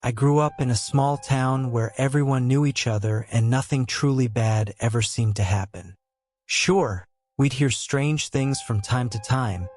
I grew up in a small town where everyone knew each other and nothing truly bad ever seemed to happen. Sure, we'd hear strange things from time to time,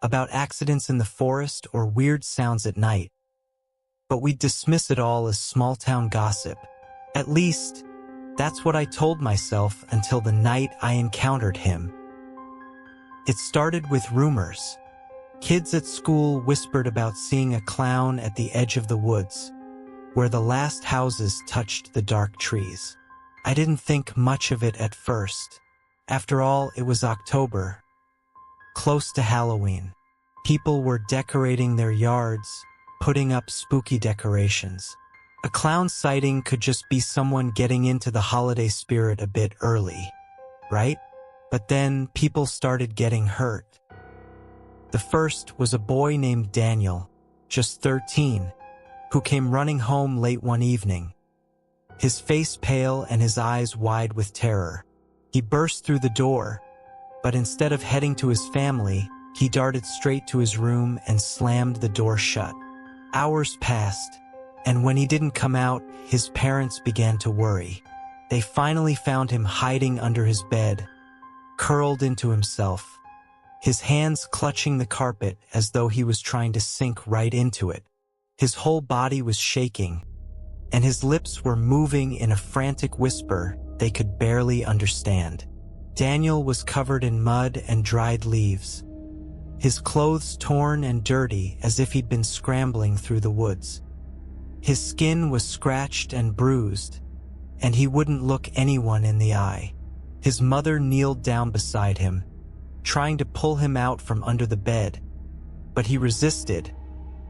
about accidents in the forest or weird sounds at night, but we'd dismiss it all as small-town gossip. At least, that's what I told myself until the night I encountered him. It started with rumors. Kids at school whispered about seeing a clown at the edge of the woods, where the last houses touched the dark trees. I didn't think much of it at first. After all, it was October, close to Halloween. People were decorating their yards, putting up spooky decorations. A clown sighting could just be someone getting into the holiday spirit a bit early, right? But then people started getting hurt. The first was a boy named Daniel, just 13, who came running home late one evening, his face pale and his eyes wide with terror. He burst through the door, but instead of heading to his family, he darted straight to his room and slammed the door shut. Hours passed, and when he didn't come out, his parents began to worry. They finally found him hiding under his bed, curled into himself, his hands clutching the carpet as though he was trying to sink right into it. His whole body was shaking, and his lips were moving in a frantic whisper they could barely understand. Daniel was covered in mud and dried leaves, his clothes torn and dirty as if he'd been scrambling through the woods. His skin was scratched and bruised, and he wouldn't look anyone in the eye. His mother kneeled down beside him, trying to pull him out from under the bed, but he resisted,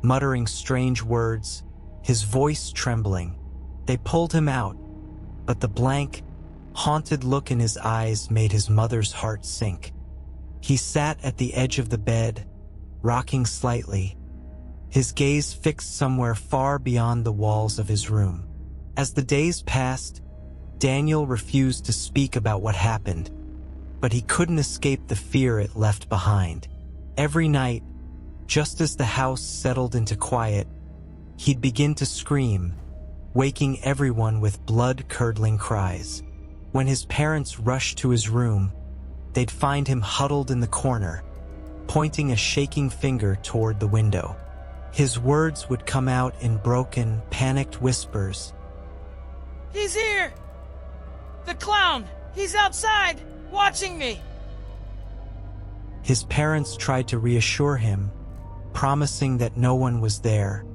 muttering strange words, his voice trembling. They pulled him out, but the blank, haunted look in his eyes made his mother's heart sink. He sat at the edge of the bed, rocking slightly, his gaze fixed somewhere far beyond the walls of his room. As the days passed, Daniel refused to speak about what happened, but he couldn't escape the fear it left behind. Every night, just as the house settled into quiet, he'd begin to scream, waking everyone with blood-curdling cries. When his parents rushed to his room, they'd find him huddled in the corner, pointing a shaking finger toward the window. His words would come out in broken, panicked whispers. "He's here! The clown! He's outside, watching me!" His parents tried to reassure him, promising that no one was there,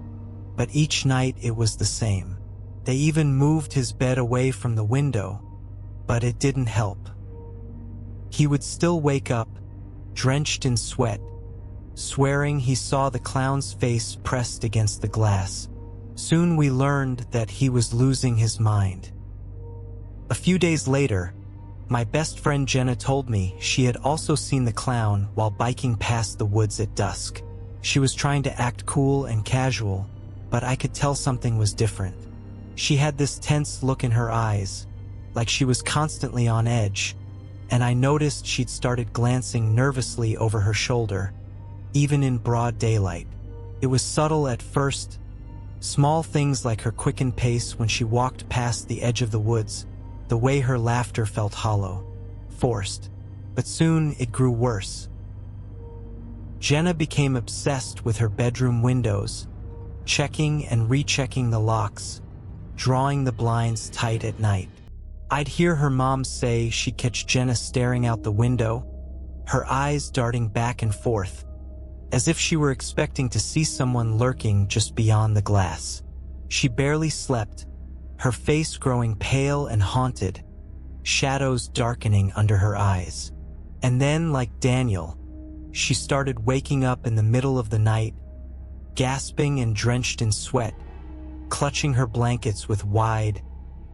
but each night it was the same. They even moved his bed away from the window, but it didn't help. He would still wake up, drenched in sweat, swearing he saw the clown's face pressed against the glass. Soon we learned that he was losing his mind. A few days later, my best friend Jenna told me she had also seen the clown while biking past the woods at dusk. She was trying to act cool and casual, but I could tell something was different. She had this tense look in her eyes, like she was constantly on edge, and I noticed she'd started glancing nervously over her shoulder, even in broad daylight. It was subtle at first, small things like her quickened pace when she walked past the edge of the woods, the way her laughter felt hollow, forced, but soon it grew worse. Jenna became obsessed with her bedroom windows, checking and rechecking the locks, drawing the blinds tight at night. I'd hear her mom say she'd catch Jenna staring out the window, her eyes darting back and forth, as if she were expecting to see someone lurking just beyond the glass. She barely slept, her face growing pale and haunted, shadows darkening under her eyes. And then, like Daniel, she started waking up in the middle of the night, gasping and drenched in sweat, clutching her blankets with wide,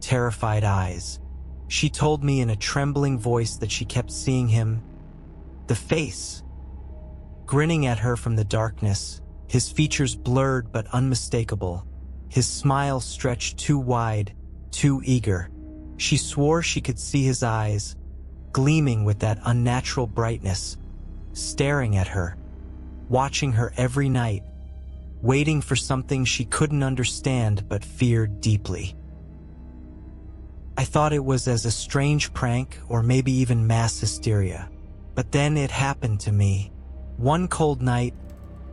terrified eyes. She told me in a trembling voice that she kept seeing him, the face, grinning at her from the darkness, his features blurred but unmistakable, his smile stretched too wide, too eager. She swore she could see his eyes, gleaming with that unnatural brightness, staring at her, watching her every night, waiting for something she couldn't understand but feared deeply. I thought it was as a strange prank or maybe even mass hysteria. But then it happened to me. One cold night,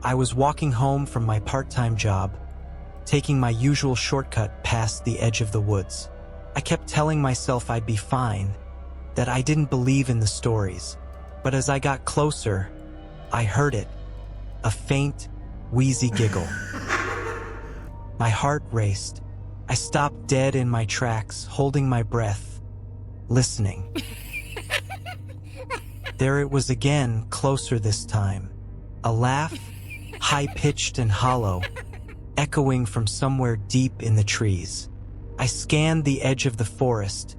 I was walking home from my part-time job, taking my usual shortcut past the edge of the woods. I kept telling myself I'd be fine, that I didn't believe in the stories. But as I got closer, I heard it, a faint, wheezy giggle. My heart raced. I stopped dead in my tracks, holding my breath, listening. There it was again, closer this time. A laugh, high-pitched and hollow, echoing from somewhere deep in the trees. I scanned the edge of the forest,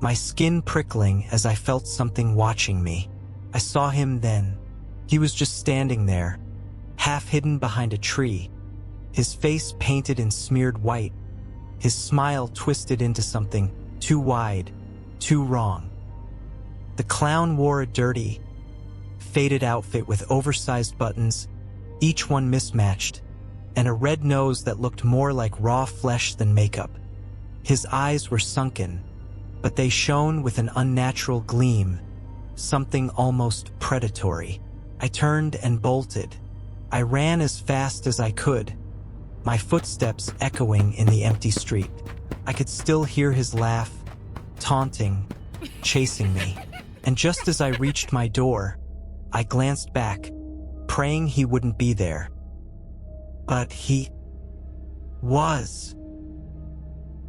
my skin prickling as I felt something watching me. I saw him then. He was just standing there, half hidden behind a tree, his face painted in smeared white, his smile twisted into something too wide, too wrong. The clown wore a dirty, faded outfit with oversized buttons, each one mismatched, and a red nose that looked more like raw flesh than makeup. His eyes were sunken, but they shone with an unnatural gleam, something almost predatory. I turned and bolted. I ran as fast as I could, my footsteps echoing in the empty street. I could still hear his laugh, taunting, chasing me. And just as I reached my door, I glanced back, praying he wouldn't be there. But he was.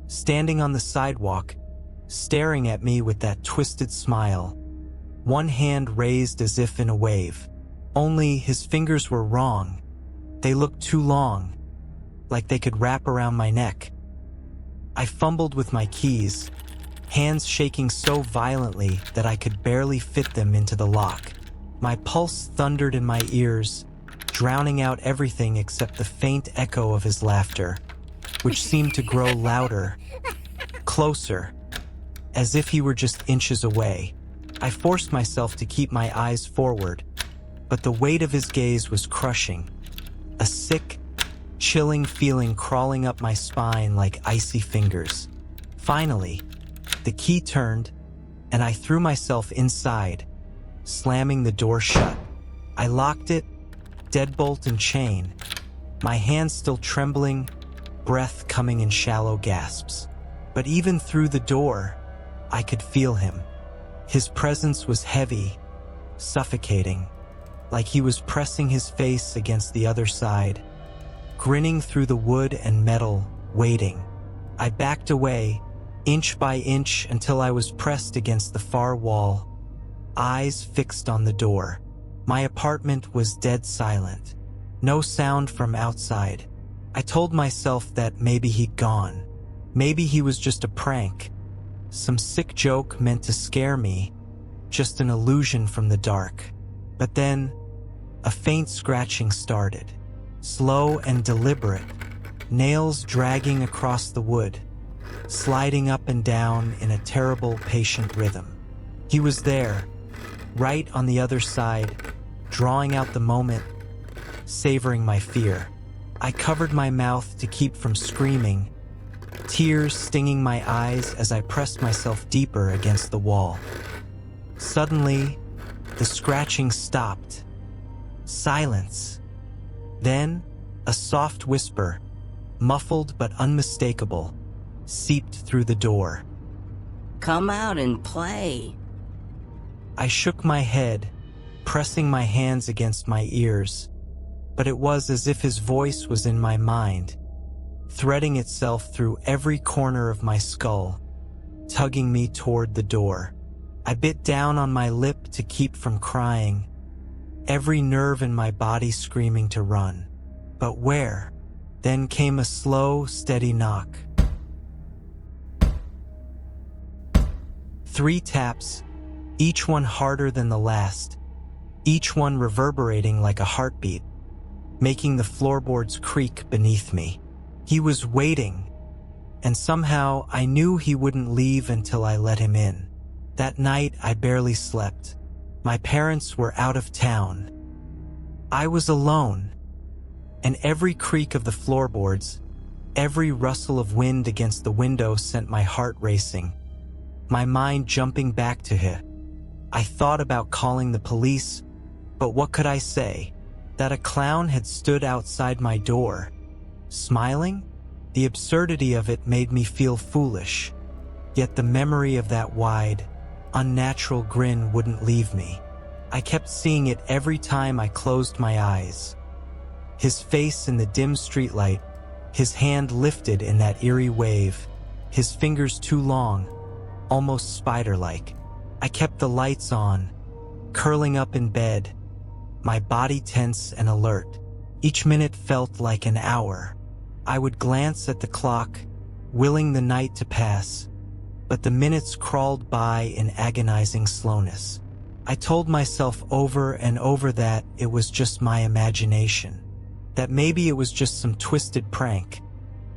Standing on the sidewalk, staring at me with that twisted smile, one hand raised as if in a wave. Only his fingers were wrong. They looked too long, like they could wrap around my neck. I fumbled with my keys, hands shaking so violently that I could barely fit them into the lock. My pulse thundered in my ears, drowning out everything except the faint echo of his laughter, which seemed to grow louder, closer, as if he were just inches away. I forced myself to keep my eyes forward, but the weight of his gaze was crushing, a sick, chilling feeling crawling up my spine like icy fingers. Finally, the key turned, and I threw myself inside, slamming the door shut. I locked it, deadbolt and chain, my hands still trembling, breath coming in shallow gasps. But even through the door, I could feel him. His presence was heavy, suffocating, like he was pressing his face against the other side, grinning through the wood and metal, waiting. I backed away, inch by inch, until I was pressed against the far wall, eyes fixed on the door. My apartment was dead silent, no sound from outside. I told myself that maybe he'd gone. Maybe he was just a prank, some sick joke meant to scare me, just an illusion from the dark. But then, a faint scratching started, slow and deliberate, nails dragging across the wood, sliding up and down in a terrible, patient rhythm. He was there, right on the other side, drawing out the moment, savoring my fear. I covered my mouth to keep from screaming, tears stinging my eyes as I pressed myself deeper against the wall. Suddenly, the scratching stopped. Silence. Then, a soft whisper, muffled but unmistakable, seeped through the door. Come out and play. I shook my head, pressing my hands against my ears, but it was as if his voice was in my mind, threading itself through every corner of my skull, tugging me toward the door. I bit down on my lip to keep from crying, every nerve in my body screaming to run. But where? Then came a slow, steady knock. 3 taps, each one harder than the last, each one reverberating like a heartbeat, making the floorboards creak beneath me. He was waiting, and somehow I knew he wouldn't leave until I let him in. That night, I barely slept. My parents were out of town. I was alone, and every creak of the floorboards, every rustle of wind against the window sent my heart racing, my mind jumping back to it. I thought about calling the police, but what could I say? That a clown had stood outside my door, smiling? The absurdity of it made me feel foolish, yet the memory of that wide, unnatural grin wouldn't leave me. I kept seeing it every time I closed my eyes. His face in the dim streetlight, his hand lifted in that eerie wave, his fingers too long, almost spider-like. I kept the lights on, curling up in bed, my body tense and alert. Each minute felt like an hour. I would glance at the clock, willing the night to pass, but the minutes crawled by in agonizing slowness. I told myself over and over that it was just my imagination, that maybe it was just some twisted prank,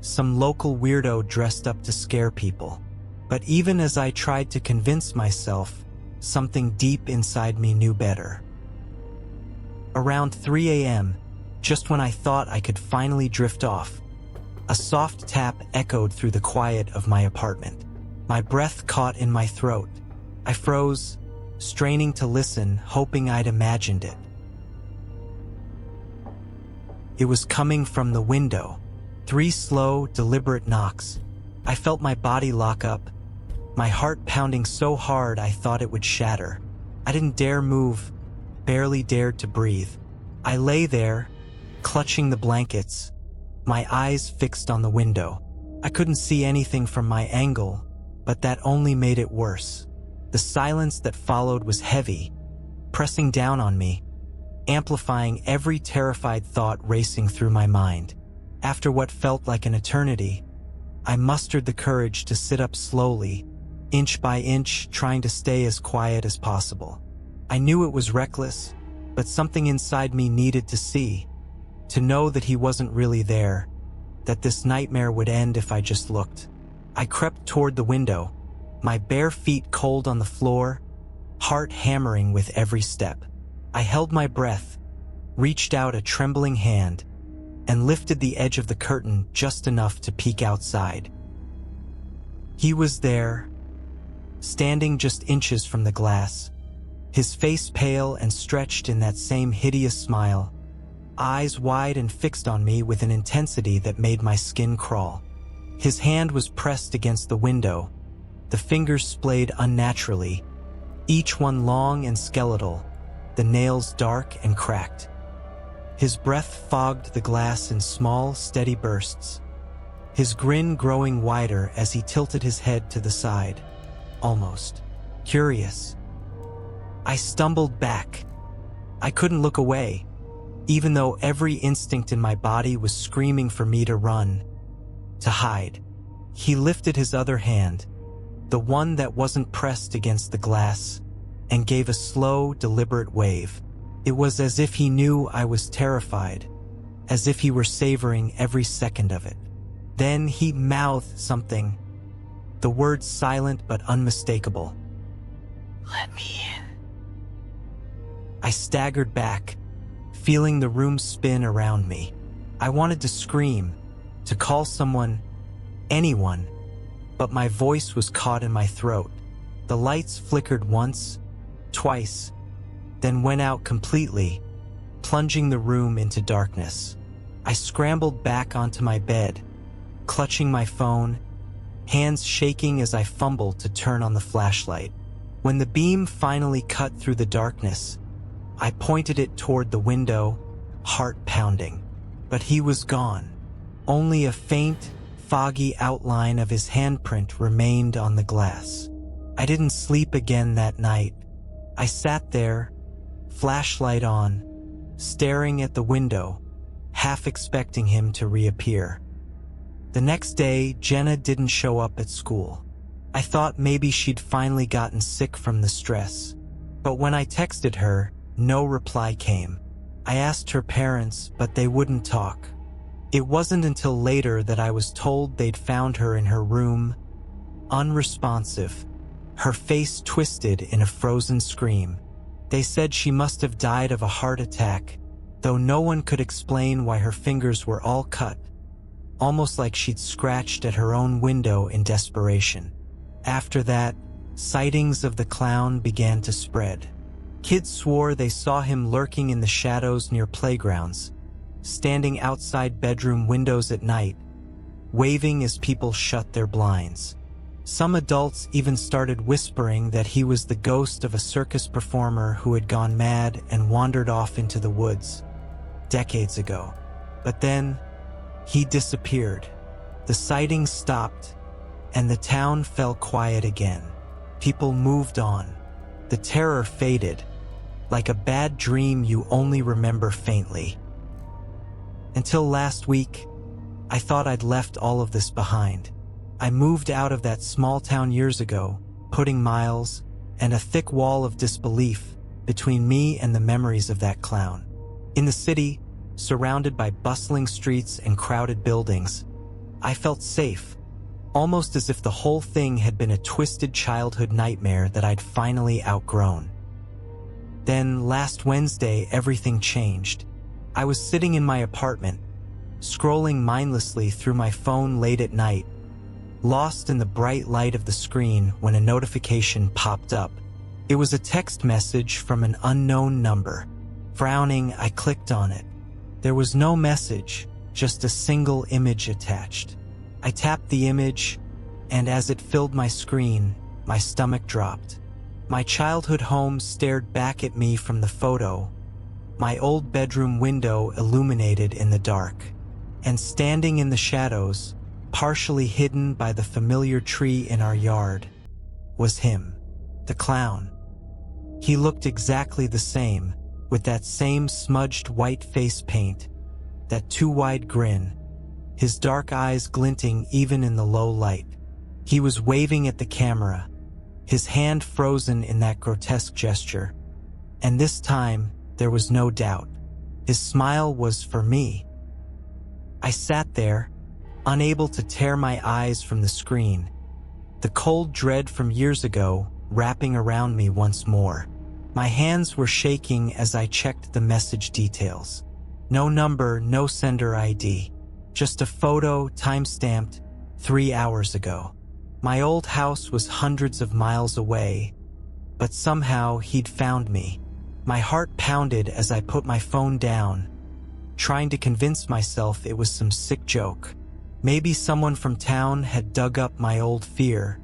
some local weirdo dressed up to scare people. But even as I tried to convince myself, something deep inside me knew better. Around 3 a.m., just when I thought I could finally drift off, a soft tap echoed through the quiet of my apartment. My breath caught in my throat. I froze, straining to listen, hoping I'd imagined it. It was coming from the window. 3 slow, deliberate knocks. I felt my body lock up, my heart pounding so hard I thought it would shatter. I didn't dare move, barely dared to breathe. I lay there, clutching the blankets, my eyes fixed on the window. I couldn't see anything from my angle, but that only made it worse. The silence that followed was heavy, pressing down on me, amplifying every terrified thought racing through my mind. After what felt like an eternity, I mustered the courage to sit up slowly, inch by inch, trying to stay as quiet as possible. I knew it was reckless, but something inside me needed to see, to know that he wasn't really there, that this nightmare would end if I just looked. I crept toward the window, my bare feet cold on the floor, heart hammering with every step. I held my breath, reached out a trembling hand, and lifted the edge of the curtain just enough to peek outside. He was there, standing just inches from the glass, his face pale and stretched in that same hideous smile, eyes wide and fixed on me with an intensity that made my skin crawl. His hand was pressed against the window, the fingers splayed unnaturally, each one long and skeletal, the nails dark and cracked. His breath fogged the glass in small, steady bursts, his grin growing wider as he tilted his head to the side, almost curious. I stumbled back. I couldn't look away, even though every instinct in my body was screaming for me to run, to hide. He lifted his other hand, the one that wasn't pressed against the glass, and gave a slow, deliberate wave. It was as if he knew I was terrified, as if he were savoring every second of it. Then he mouthed something, the words silent but unmistakable. Let me in. I staggered back, feeling the room spin around me. I wanted to scream, to call someone, anyone, but my voice was caught in my throat. The lights flickered once, twice, then went out completely, plunging the room into darkness. I scrambled back onto my bed, clutching my phone, hands shaking as I fumbled to turn on the flashlight. When the beam finally cut through the darkness, I pointed it toward the window, heart pounding. But he was gone. Only a faint, foggy outline of his handprint remained on the glass. I didn't sleep again that night. I sat there, flashlight on, staring at the window, half expecting him to reappear. The next day, Jenna didn't show up at school. I thought maybe she'd finally gotten sick from the stress. But when I texted her, no reply came. I asked her parents, but they wouldn't talk. It wasn't until later that I was told they'd found her in her room, unresponsive, her face twisted in a frozen scream. They said she must have died of a heart attack, though no one could explain why her fingers were all cut, almost like she'd scratched at her own window in desperation. After that, sightings of the clown began to spread. Kids swore they saw him lurking in the shadows near playgrounds, standing outside bedroom windows at night, waving as people shut their blinds. Some adults even started whispering that he was the ghost of a circus performer who had gone mad and wandered off into the woods decades ago. But then, he disappeared. The sightings stopped, and the town fell quiet again. People moved on. The terror faded, like a bad dream you only remember faintly. Until last week, I thought I'd left all of this behind. I moved out of that small town years ago, putting miles and a thick wall of disbelief between me and the memories of that clown. In the city, surrounded by bustling streets and crowded buildings, I felt safe, almost as if the whole thing had been a twisted childhood nightmare that I'd finally outgrown. Then, last Wednesday, everything changed. I was sitting in my apartment, scrolling mindlessly through my phone late at night, lost in the bright light of the screen when a notification popped up. It was a text message from an unknown number. Frowning, I clicked on it. There was no message, just a single image attached. I tapped the image, and as it filled my screen, my stomach dropped. My childhood home stared back at me from the photo, my old bedroom window illuminated in the dark. And standing in the shadows, partially hidden by the familiar tree in our yard, was him, the clown. He looked exactly the same, with that same smudged white face paint, that too wide grin, his dark eyes glinting even in the low light. He was waving at the camera, his hand frozen in that grotesque gesture. And this time, there was no doubt. His smile was for me. I sat there, unable to tear my eyes from the screen, the cold dread from years ago wrapping around me once more. My hands were shaking as I checked the message details. No number, no sender ID. Just a photo time-stamped 3 hours ago. My old house was hundreds of miles away, but somehow he'd found me. My heart pounded as I put my phone down, trying to convince myself it was some sick joke. Maybe someone from town had dug up my old fear.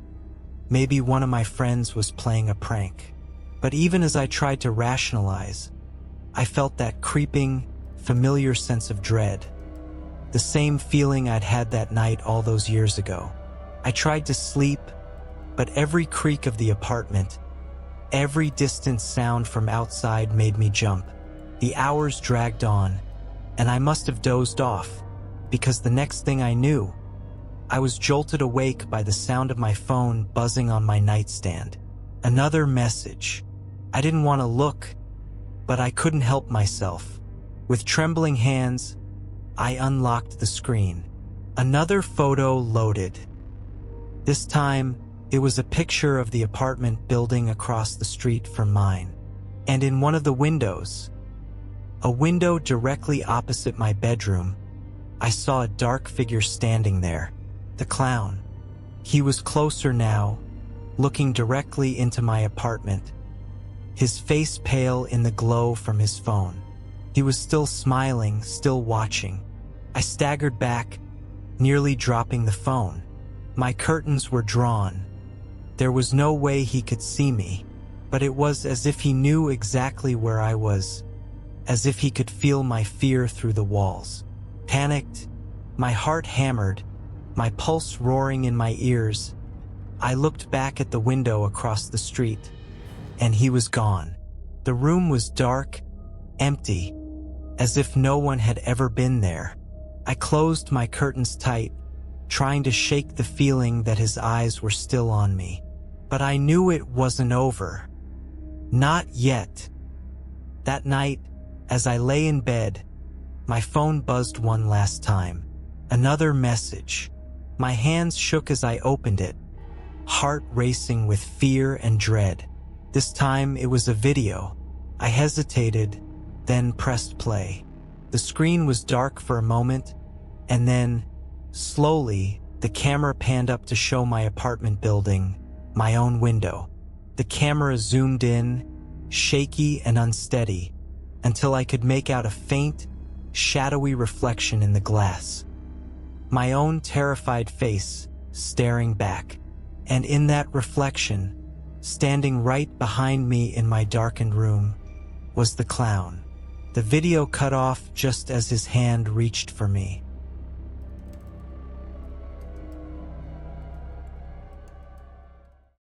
Maybe one of my friends was playing a prank. But even as I tried to rationalize, I felt that creeping, familiar sense of dread. The same feeling I'd had that night all those years ago. I tried to sleep, but every creak of the apartment, every distant sound from outside made me jump. The hours dragged on, and I must have dozed off, because the next thing I knew, I was jolted awake by the sound of my phone buzzing on my nightstand. Another message. I didn't want to look, but I couldn't help myself. With trembling hands, I unlocked the screen. Another photo loaded. This time, it was a picture of the apartment building across the street from mine. And in one of the windows, a window directly opposite my bedroom, I saw a dark figure standing there. The clown. He was closer now, looking directly into my apartment, his face pale in the glow from his phone. He was still smiling, still watching. I staggered back, nearly dropping the phone. My curtains were drawn. There was no way he could see me, but it was as if he knew exactly where I was, as if he could feel my fear through the walls. Panicked, my heart hammered, my pulse roaring in my ears, I looked back at the window across the street, and he was gone. The room was dark, empty, as if no one had ever been there. I closed my curtains tight, trying to shake the feeling that his eyes were still on me. But I knew it wasn't over. Not yet. That night, as I lay in bed, my phone buzzed one last time. Another message. My hands shook as I opened it, heart racing with fear and dread. This time it was a video. I hesitated, then pressed play. The screen was dark for a moment, and then, slowly, the camera panned up to show my apartment building, my own window. The camera zoomed in, shaky and unsteady, until I could make out a faint, shadowy reflection in the glass. My own terrified face staring back, and in that reflection, standing right behind me in my darkened room, was the clown. The video cut off just as his hand reached for me.